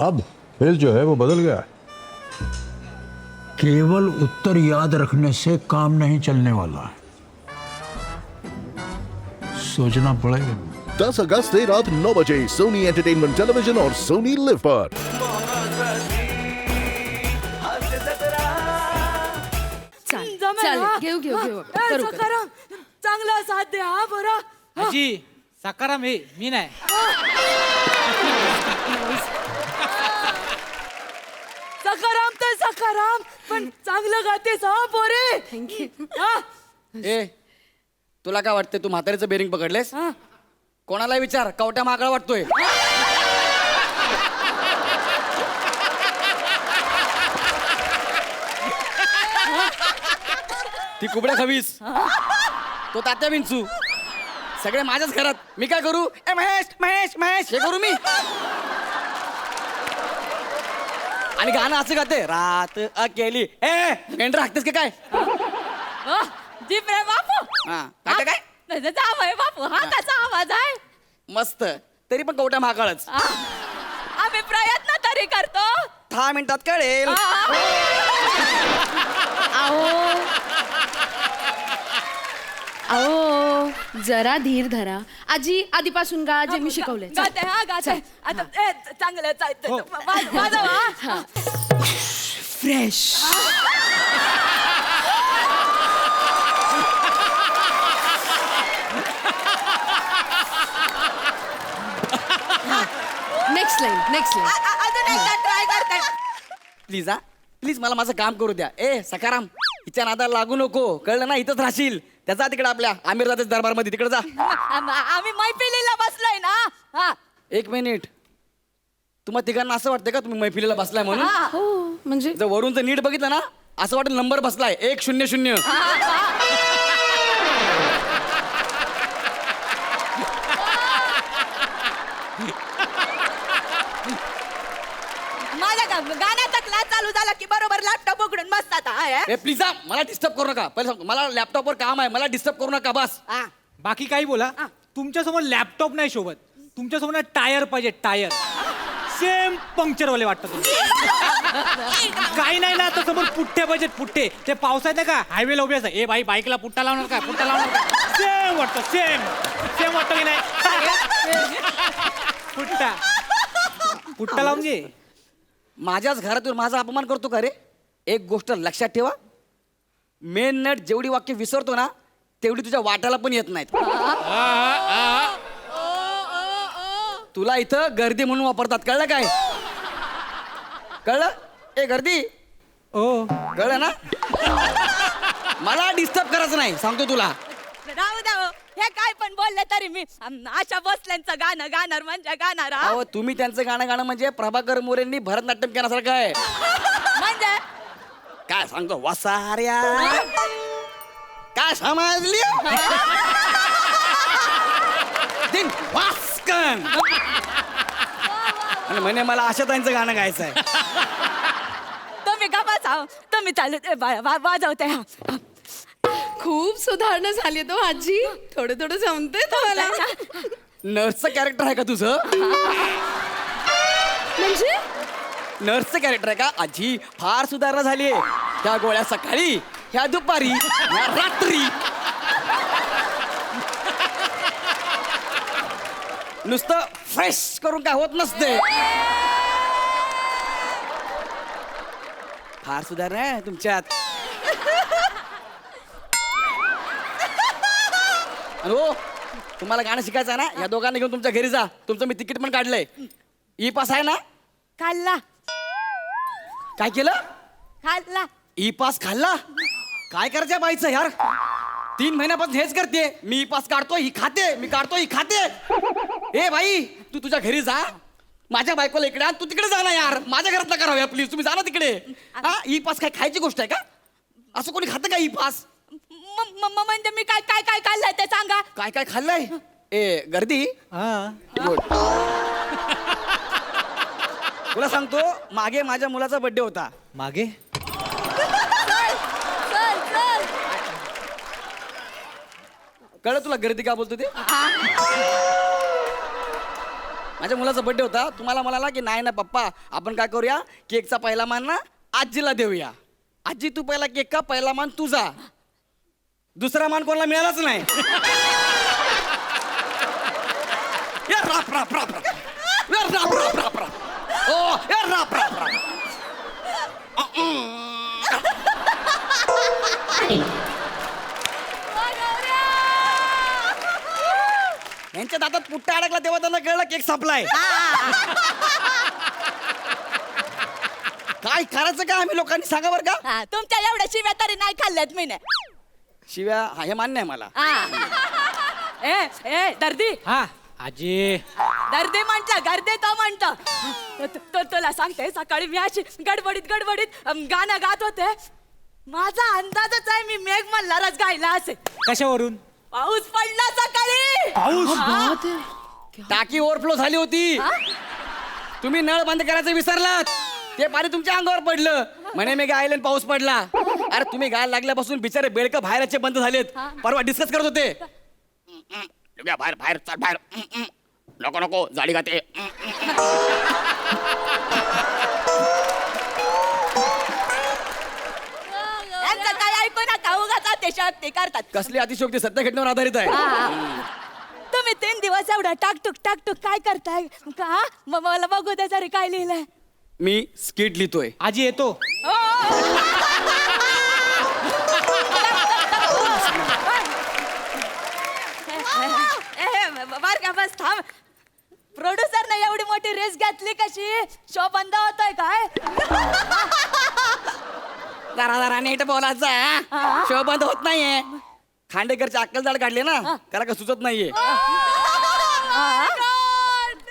अब खेल जो है वो बदल गया है। केवल उत्तर याद रखने से काम नहीं चलने वाला, सोचना पड़ेगा। 10 अगस्त से रात 9 बजे सोनी एंटरटेनमेंट टेलीविजन और सोनी लिव पर। चल घेऊ करू सकाराम चांगला साथ दे हा बरं. आजी सकाराम हे मी नाही. सकाराम तर सकाराम पण चांगलं गातेस हा पोरे. थँक्यू. ए तुला काय वाटतंय, तू म्हातारीचं बेरिंग पकडलेस? कोणाला विचार, कवट्या माकडा वाटतोय. ती कुबड्या खवीस, तो तात्या विंचू, सगळे माझ्याच घरात. मी काय करू? ए महेश महेश महेश हे करू मी? आणि गाणं असं गाते, रात अकेली. ए मेंढर हाकतेस का काय? दीप रे बापू. हा काय काय जावय बापू, हा कसा आवाज आहे? मस्त. तरी पण कवट्या महाकाळच. आम्ही प्रयत्न तरी करतो. 10 मिनिटात कळेल. अहो जरा धीर धरा. आजी आधीपासून गा जे मी शिकवले. गाते हा गाते. आता चांगलं चालतं माझं. Fresh. Next line next line. अजून एकदा ट्राय करते. प्लीज हा प्लीज, मला माझं काम करू द्या. ए सकाराम, हिच्या नादाला लागू नको, कळलं ना? इथंच राहशील. त्याचा तिकडे आपल्या आमिरजाच्या दरबार मध्ये, तिकडे जा. आम्ही मैफिलीला बसलोय ना. हा 1 मिनिट. तुम्हाला तिघांना असं वाटतं का तुम्ही मैफिलीला बसलाय म्हणून? हो म्हणजे जर वरून जर नीट बघितलं ना, असं वाटेल नंबर बसलाय 100. माझ्या गाण्याचा क्लास चालू झाला की बरोबर लॅपटॉप उघडून बसतात. ए प्लीज हा, मला डिस्टर्ब करू नका. पहिले सांगतो, मला लॅपटॉपवर काम आहे, मला डिस्टर्ब करू नका बस. बाकी काही बोला, तुमच्यासमोर लॅपटॉप नाही शोभत. तुमच्यासमोर टायर पाहिजे, टायर. सेम पंक्चरवाले वाटतं तुम्ही. काही नाही ना, आता समोर पुठ्ठे पाहिजेत, पुठ्ठे. ते पावसात नाही का हायवेला उभे असतात. ए भाई बाईकला पुट्टा लावणार का, पुट्टा लावणार का? सेम वाटतं, सेम सेम वाटतं की नाही? पुट्टा पुट्टा लावून घे. माझ्याच घरातून माझा अपमान करतो का रे? एक गोष्ट लक्षात ठेवा, मेन नट जेवढी वाक्य विसरतो ना, तेवढी तुझ्या वाट्याला पण येत नाहीत. तुला इथं गर्दी म्हणून वापरतात, कळलं काय? कळलं? ए गर्दी, ओ कळलं ना? मला डिस्टर्ब करायचं नाही, सांगतो तुला. राहू द्या हो. हे काय पण बोलले तरी मी आशा भोसलेंचं गाणं गाणार म्हणजे गाणार. अहो तुम्ही त्यांचं गाणं गाणं म्हणजे प्रभाकर मोरेंनी भरतनाट्यम केल्यासारखं आहे. म्हणजे काय सांगतो, वसाऱ्या काय समजली? दिन वास्कन. आणि म्हणे मला आशाताईंचं गाणं गायचं आहे. तुम्ही का बसाव, तुम्ही चालू वाजवते. खूप सुधारणा झाली तो आजी. थोडं थोडं जमते तुम्हाला. नर्सचं कॅरेक्टर आहे का तुझं? म्हणजे नर्सचं कॅरेक्टर आहे का? आजी फार सुधारणा झालीये. त्या गोळ्या सकाळी, ह्या दुपारी, ह्या रात्री. नुसतं फ्रेश करून काय होत नसते. फार सुधारणा आहे तुमच्यात. आणि हो, तुम्हाला गाणं शिकायचं आहे ना, या दोघांना घेऊन तुमच्या घरी जा. तुमचं मी तिकीट पण काढलंय. ई पास आहे ना? खाल्ला काय केलं? खाल्ला. ई पास खाल्ला? काय करायचं बाईचं यार? 3 महिन्यापासून हेच करते. मी ई पास काढतो, ही खाते, मी काढतो, ही खाते. ए बाई, तू तुझ्या घरी जा. माझ्या बायकोला इकडे आण, तू तिकडे जा ना यार. माझ्या घरात नका राहूया प्लीज, तुम्ही जा ना तिकडे. हा, ई पास काय खायची गोष्ट आहे का? असं कोणी खातं का ई पास? म्हणजे मी काय काय काय खाल्लंय ते सांगा. काय काय खाल्लंय? ए गर्दी, गुड. तुला सांगतो, मागे माझ्या मुलाचा बर्थडे होता. मागे कळलं तुला गर्दी का बोलतो ते? माझ्या मुलाचा बर्थडे होता, तुम्हाला म्हणाला की नाही ना पप्पा, आपण काय करूया, केकचा पहिला मान ना आजीला देऊया. आजी तू पहिला केक का, पहिला मान तुझा, दुसरा मान कोणाला मिळालाच नाही. या राप राप राप राप. या राप राप राप राप. ओ या राप राप राप. यांच्या दातात पुट्टा अडकला तेव्हा त्यांना कळलं केक संपलाय. काय करायचं का आम्ही लोकांनी, सांगा बरं का. हा, तुमच्या एवढ्या शिव्या तरी नाही खाल्ल्यात मी शिव्या हा हे मान्य आहे मला. ए ए दर्दी, हा आजी दर्दी म्हंटल, गर्दी तो म्हणत. तुला सांगते, सकाळी मी अशी गडबडीत गाणं गात होते. माझा अंदाजच आहे मी मेघ मल्हारच गायला असे. कशावरून? पाऊस पडला सकाळी. पाऊस? टाकी ओव्हरफ्लो झाली होती, तुम्ही नळ बंद करायचं विसरलात, ते पाणी तुमच्या अंगावर पडलं, म्हणे मी गायले आणि पाऊस पडला. अरे तुम्ही गायला लागल्यापासून बिचारे बेडकं बाहेरचे बंद झालेत. परवा डिस्कस करत होते, बाहेर बाहेर चल बाहेर, नको नको जाडी खाते. यांचं काय ऐकू नका, उगाच अतिशयोक्ती करतात. कसली अतिशयोक्ती, सत्य घटनेवर आधारित आहे. तुम्ही 3 दिवस एवढा टाकटूक काय करताय का? मग मला बघू दे तरी काय लिहिलंय. मी स्किट लिहितोय. आजी येतो. बर का, बस थांब. प्रोड्युसरने एवढी मोठी रेस घेतली कशी? शो बंद होतोय काय? जरा जरा नीट बोलायचा, शो बंद होत नाहीये. खांडेकरची अक्कल जाड काढली ना, त्याला काय सुचत नाहीये.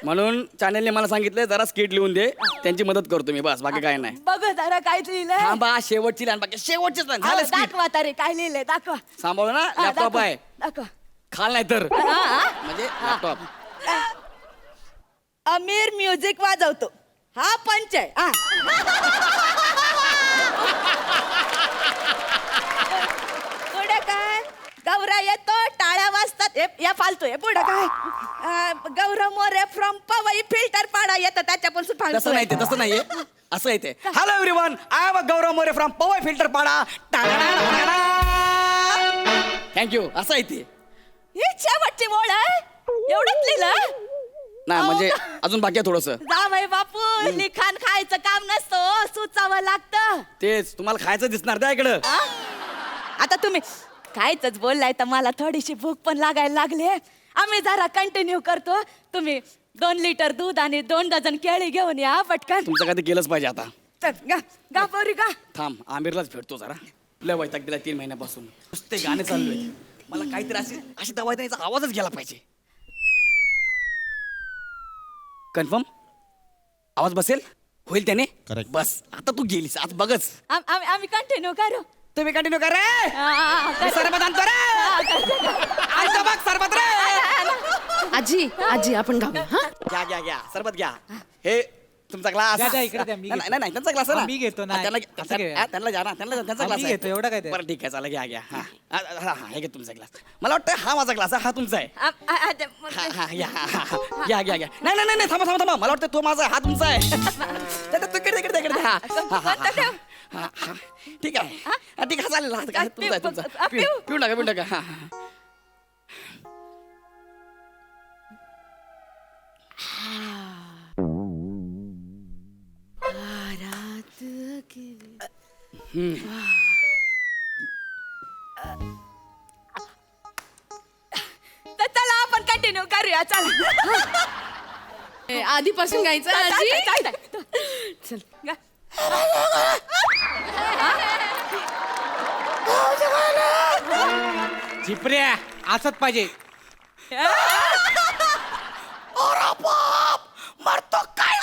म्हणून चॅनलने मला सांगितलंय जरा स्किट लिहून दे, त्यांची मदत करतो मी, बस बाकी काय नाही. बघ जरा काय लिहिलंय. हा बा शेवटची लाईन, बाकी शेवटचीच लाईन झालं स्किट. दाखवा तरी काय लिहिलंय, दाखवा. सांभाळू ना, हा, लॅपटॉप दाखवा, आहे, दाखवा. खाल नाही तर म्हणजे लॅपटॉप. अमीर म्युझिक वाजवतो, हा पंच आहे. पुढे काय? गौरा येतो, टाळ्या वाजतात. या फालतू आहे. पुढे काय? गौरव मोरे फ्रॉम पवई फिल्टर पाडा येतं, त्याच्या पण फालतू तसं नाही ते, तसं नाहीये, असं येते. Hello everyone, I am Gaurav More from Powai filter Pada. Thank you, असं आहे ते. ही शेवटची ओळ आहे, एवढंच लिहिलं ना, म्हणजे अजून बाकी आहे थोडस. जावई बापू, लिखाण खायचं काम नसतं, सुचावं लागतं. तेच तुम्हाला खायचं दिसणार त्या इकडं. आता तुम्ही खायचंच बोललाय तर मला थोडीशी भूक पण लागायला लागली. आम्ही जरा कंटिन्यू करतो. तुम्ही 2 लिटर दूध आणि 2 डझन केळी घेऊन या पटकन. तुमचं काय ते केलंच पाहिजे आता. चल, गा पोरी गा. थांब, आमिरलाच भेटतो जरा. लय वैताग दिला 3 महिन्यापासून, नुसते गाणे चालू आहे. मला काहीतरी अशी दवा द्यायचा आवाजच गेला पाहिजे. कन्फर्म आवाज बसेल, होईल त्याने. बस आता तू गेलीस, आज बघच. आम्ही कंटिन्यू करू. तुम्ही कंटिन्यू करा रे. मी सरबत आणतो रे. आणतो बघ सरबत रे. आजी आजी आपण गाऊ. हा घ्या सरबत घ्या. हे तुमचा ग्लास. द्या, इकडे द्या, मी घेतो. नाही त्यांचा ग्लास आहे ना. मी घेतो ना. त्यांना असं घे. त्यांना घ्या ना, त्यांचा ग्लास मी आहे. घेतो, एवढं काय ते. बरं ठीक आहे, चला घ्या. हा हे घे तुमचा ग्लास. मला वाटतं हा माझा ग्लास आहे, हा तुमचा आहे. घ्या. नाही थांबा. मला वाटतं तो माझा, हा तुमचा आहे. तिकडे. हा ठीक आहे, ठीक आहे, चालेल. तुमचा पिऊ टाका. हा तर चला आपण कंटिन्यू करूया. चला आधीपासून गायचं आजी. चल गा. झिपऱ्या असत पाहिजे. मरतो काय.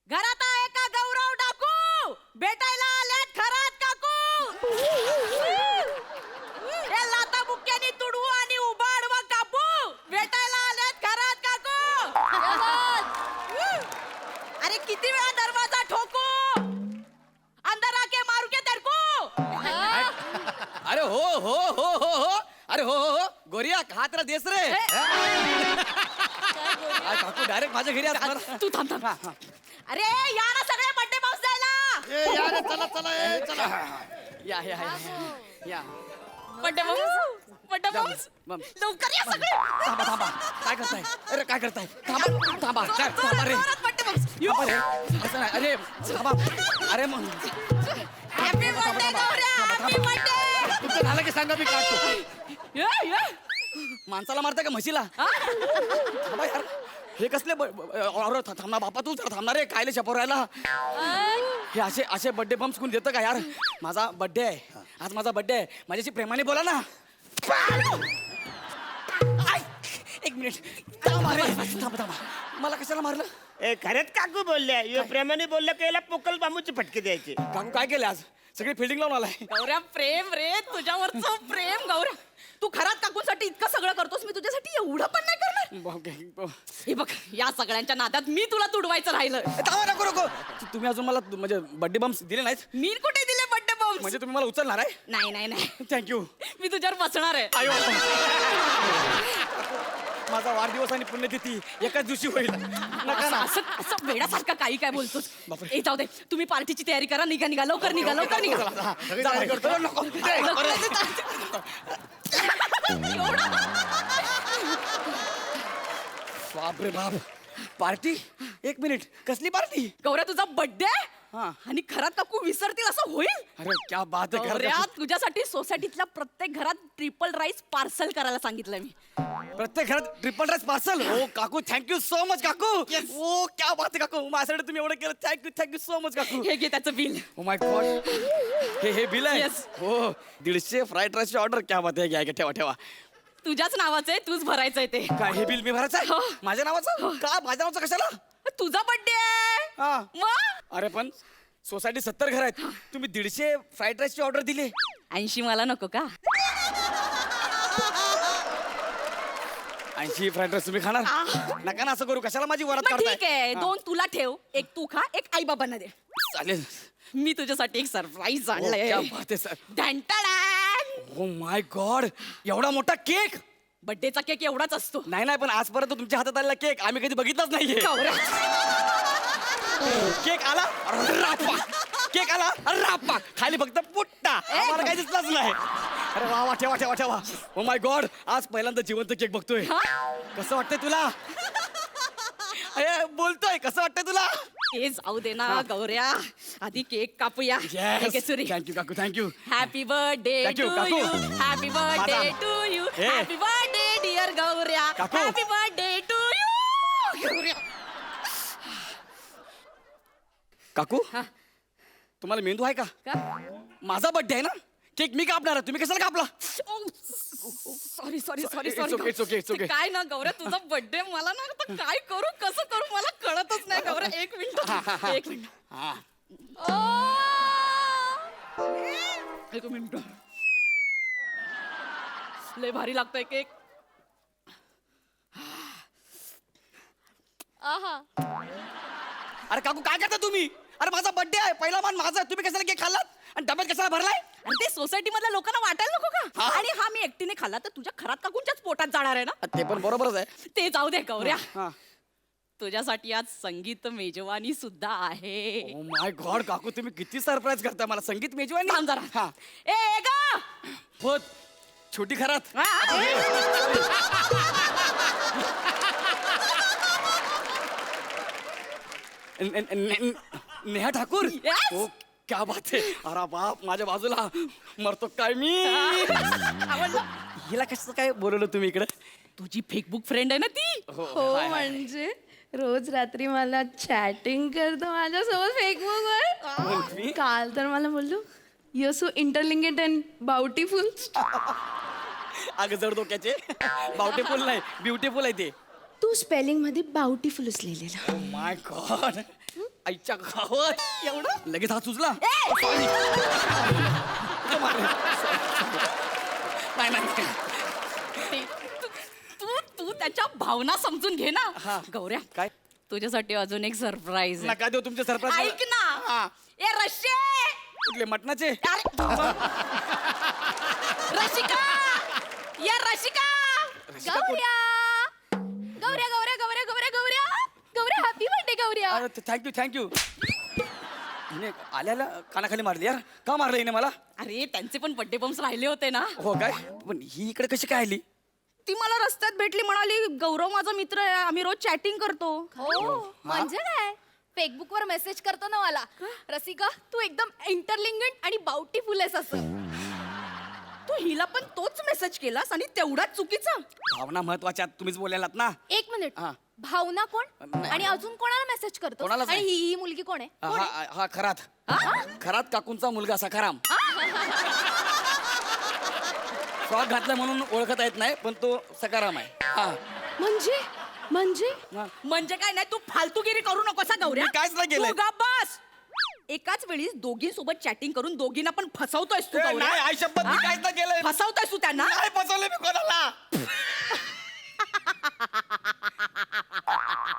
घरात आहे का गौरव डाकू? भेटायला आल्यात खरात काकू. हे लाता बुक्क्यानी तुडवू आणि उबाड व कापू. भेटायला आल्यात खरात काकू. अरे किती हो हो हो हो अरे हो हो हो गोरिया कहा तेरा देश रे काकू डायरेक्ट माझ्या घरी आज तू थांब थांब अरे या ना सगळे बर्थडे पाऊस द्यायला चला चला चला या या या या बर्थडे पाऊस बम. लवकर या सगळे थांबा थांबा काय करताय अरे काय करताय थांबा थांबा काय थांबा रे बर्थडे पाऊस थांबा रे असं नाही अरे थांबा अरे मग हॅपी बर्थडे गौऱ्या हॅपी बर्थडे तुमचं झालं की सांगा मी काढतो माणसाला मारताय का म्हशीला थांबा यार हे कसले थांबा बापा तू जरा थांबणार रे कायले शपरायला हे असे असे बर्थडे बम्स कोण देतं का यार माझा बर्थडे आहे आज माझा बर्थडे आहे माझ्याशी प्रेमाने बोला ना आय, एक मिनिट थांबा रे थांबा थांबा मला कशाला मारलं ए खरंच काकू बोलल्या यो प्रेमाने बोललं की याला पोकल बांबूचे फटके द्यायचे काकू काय केलं आज सगळी फिल्डिंग लावून आलाय गौऱ्या प्रेम रे तुझ्यावरचं प्रेम गौऱ्या तू खरात काकूसाठी इतकं सगळं करतोस मी तुझ्यासाठी एवढं पण नाही करणार हे बघ या सगळ्यांच्या नादात मी तुला तुडवायचं राहिलं थांबा नको नको तुम्ही अजून मला म्हणजे बर्थडे बम्स दिले नाहीत मी कुठे दिले बर्थडे बॉम्ब म्हणजे तुम्ही मला उचलणार आहे नाही नाही नाही थँक्यू मी तुझ्यावर बसणार आहे आयो माझा वाढदिवस आणि पुण्यतिथी एकाच दिवशी होईल नका ना असं असं वेड्यासारखं काही काय बोलतोस बापरे. ए जाऊ दे तुम्ही पार्टीची तयारी करा निघा निघा लवकर निघा लवकर निघा तयारी करतो नको बाप रे बाप पार्टी एक मिनिट कसली पार्टी गौऱ्या तुझा बर्थडे हा. आणि घरात काकू विसरतील असं होईल अरे क्या बात आहे गौऱ्या तुझ्यासाठी सोसायटीतल्या प्रत्येक घरात ट्रिपल राईस पार्सल करायला सांगितलंय मी प्रत्येक घरात ट्रिपल राईस पार्सल ओ काकू थँक्यू सो मच काकू ओ क्या बात आहे काकू माझ्यासाठी तुम्ही एवढं केलं थँक्यू सो मच काकू हे घे त्याचं बिल ओ माय गॉड हे बिल आहे Yes. हो 150 फ्राईड राईसची ऑर्डर क्या बात आहे घ्या ठेवा ठेवा तुझ्याच नावाचं आहे तूच भरायचंय ते काय हे बिल मी भरायचं हो. आहे माझ्या नावाचं का माझ्या नावाचं कशाला तुझा बर्थडे हा. आहे मग अरे पण सोसायटी 70 घर आहेत तुम्ही 150 फ्राईड राईसची ऑर्डर दिली 80 मला नको का 80 फ्राईड राईस तुम्ही खाणार नका ना असं करू कशाला माझी वरात मग ठीक काढताय आहे 2 तुला ठेव 1 तू खा 1 आई बाबांना दे चालेल मी तुझ्यासाठी एक सरप्राईज आणलंय क्या बात आहे सर ढंटाळ्यान. ओ माय गॉड एवढा मोठा केक बर्थडेचा केक एवढाच असतो नाही पण आजपर्यंत तुमच्या हातात आलेला केक आम्ही कधी बघितलाच नाहीये गौऱ्या. केक आला रापा केक आला रापा खाली फक्त पुट्टा आम्हाला काही दिसलाच नाही अरे वा वा ठेवा ठेवा ठेवा ओ माय गॉड आज पहिल्यांदा जिवंत केक बघतोय हा? कसं वाटतंय तुला अरे बोलतोय कसं वाटतंय तुला हे जाऊ दे ना गौऱ्या आधी केक कापूया हे घे सुरी थँक्यू काकू thank you happy birthday Thank to you, काकू. You happy birthday Madam. To you Hey. Happy birthday dear Gaurya काकू. Happy birthday to you Gaurya काकू हा. तुम्हाला मेंदू आहे का का माझा बर्थडे आहे ना केक मी कापणार आहे तुम्ही कशाला कापला sorry sorry sorry It's sorry okay, it's okay, it's okay. काय ना गौऱ्या तुझा बर्थडे मला ना आता काय करू कसं करू मला कळतच नाही गौऱ्या एक मिनिट एक मिनिट हा एक मिनिट लय भारी लागतोय केक आहा अरे काकू काय करता तुम्ही अरे माझा बर्थडे आहे पहिला मान माझा आहे. तुम्ही कशाला केक खाल्लात आणि डब्यात कशाला भरलाय अरे ते सोसायटी मधल्या लोकांना वाटायला नको का हा. आणि हा मी एकटीने खाल्ला तर तुझ्या खरात काकूंच्याच पोटात जाणार आहे ना ते पण बरोबरच आहे ते जाऊ दे गौऱ्या हा तुझ्यासाठी आज संगीत मेजवानी सुद्धा आहे ओ माय गॉड काकू तुम्ही किती सरप्राईज करताय मला संगीत मेजवानी थांब जरा हा ए ग हो छोटी खरात नेहा ठाकूर Yes. ओ क्या बात आहे अरे बाप माझ्या बाजूला मरतो काय मी आवडलं हिला कसं काय बोलवलं तुम्ही इकडे तुझी फेसबुक फ्रेंड आहे ना ती हो हाय, हाय. म्हणजे रोज रात्री मला चॅटिंग करतो माझ्यासोबत फेसबुकवर मी? काल तर मला बोललो यू सो इंटरलिंगेड अँड बाउटीफुल अगं जड डोक्याचे बाउटीफुल नाही ब्युटिफुल आहे ते तू स्पेलिंग मध्ये बाउटीफुलच लिहिलेलं माय गॉड आईच्या गावात एवढं लगेच हात सुचला नाही नाही तू तू त्याच्या भावना समजून घे ना हा. गौऱ्या काय तुझ्यासाठी अजून एक सरप्राईज नका देऊ तुमचे सरप्राईज ऐक ना हा. ए रश्ये कुठले मटणाचे अरे रसिका या रसिका गौऱ्या गौऱ्या गौऱ्या गौऱ्या गौऱ्या गौऱ्या गौऱ्या हॅपी बर्थडे गौऱ्या अरे थँक्यू हिने आल्याला कानाखाली मारली यार. का मारलं हिने मला? अरे त्यांचे पण बर्थडे बम्स राहिले होते ना. हो काय? पण ही इकडे कशी काय आली? ती मला रस्त्यात भेटली, म्हणाली गौरव माझा मित्र आहे, आम्ही रोज चॅटिंग करतो. हो म्हणजे काय फेसबुक वर मेसेज करतो ना मला, रसिका तू एकदम इंटरलिंगंट आणि बाउटीफुल आहेस असं. तू हिला पण तोच मेसेज केलास आणि तेवढाच चुकीचा. भावना महत्वाच्या तुम्हीच बोलायलात ना. एक मिनिट हा. भावना कोण नाही. आणि अजून कोणाला मेसेज करतो कोणालाच आणि नाही. ही मुलगी कोण आहे हा खरात काकूंचा मुलगा सखाराम. फ्रॉक घातला म्हणून ओळखता येत नाही, पण तो सखाराम आहे. हा. म्हणजे म्हणजे म्हणजे काय नाही, तू फालतूगिरी करू नकोस हा गौऱ्या. मी काहीच नाही केलंय. तू गप्प बस. एकाच वेळी दोघींसोबत चॅटिंग करून दोघींना पण फसवतोयस तू ए, गौऱ्या. नाही, आई शपथ, मी हा? काहीच नाही केलंय. फसवतोयस तू त्यांना. नाही फसवलं मी कोणाला.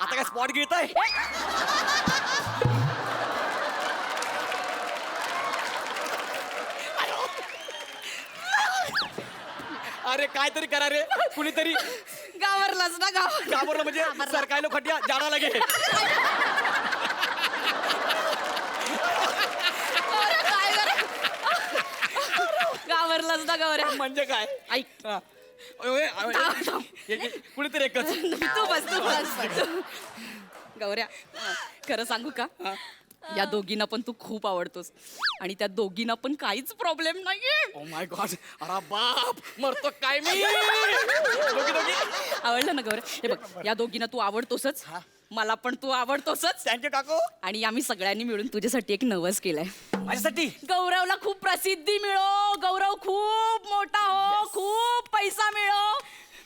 आता काय स्पॉट गिळताय? अरे काहीतरी करा रे कुणीतरी. गावरलाच ना गावर. घाबरलं म्हणजे सरकायला खटिया जाडा लागे. गावरलाच ना गौऱ्या. म्हणजे काय? ऐक हा. ओय, ओय, थांब, थांब. कुणीतरी एकच. तू बस. गौऱ्या खरं सांगू का, या दोघींना पण तू खूप आवडतोस आणि त्या दोघींना पण काहीच प्रॉब्लेम नाहीये. Oh my God. अरे बाप मरतो काय मी. दोघी आवडलं ना गौऱ्या? हे बघ, या दोघींना तू आवडतोसच, मला पण तू आवडतोसच थँक्यू काकू. आणि आम्ही सगळ्यांनी मिळून तुझ्यासाठी एक नवस केलाय. माझ्यासाठी गौरवला खूप प्रसिद्धी मिळो, गौरव खूप मोठा हो, खूप पैसा मिळो.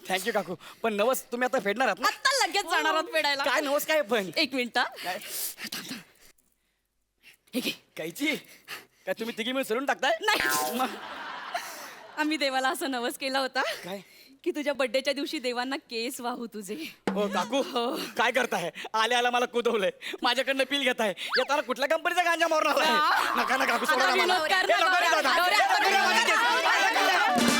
थँक्यू काकू. पण नवस तुम्ही आता फेडणार आहात ना? आता लगेच जाणार आहोत फेडायला. काय नवस काय पण? एक मिनिट. काय? हे घे. कायची काय तुम्ही तिघी मिळून सरून टाकताय? नाही, मग आम्ही देवाला असं नवस केला होता काय? की तुझ्या बर्थडेच्या दिवशी देवांना केस वाहू तुझे. हो काकू काय करताय? आल्या मला कुदवलंय, माझ्याकडनं पील घेताय. येताना कुठल्या कंपनीचा गांजा मारून आलाय? नका ना काकू, सोडा आता ना मला. विनोद कर ए, ना, नको रे गौऱ्या. दादा. गौऱ्या, ए, नको रे, गौऱ्या, माझे केस. गौऱ्या.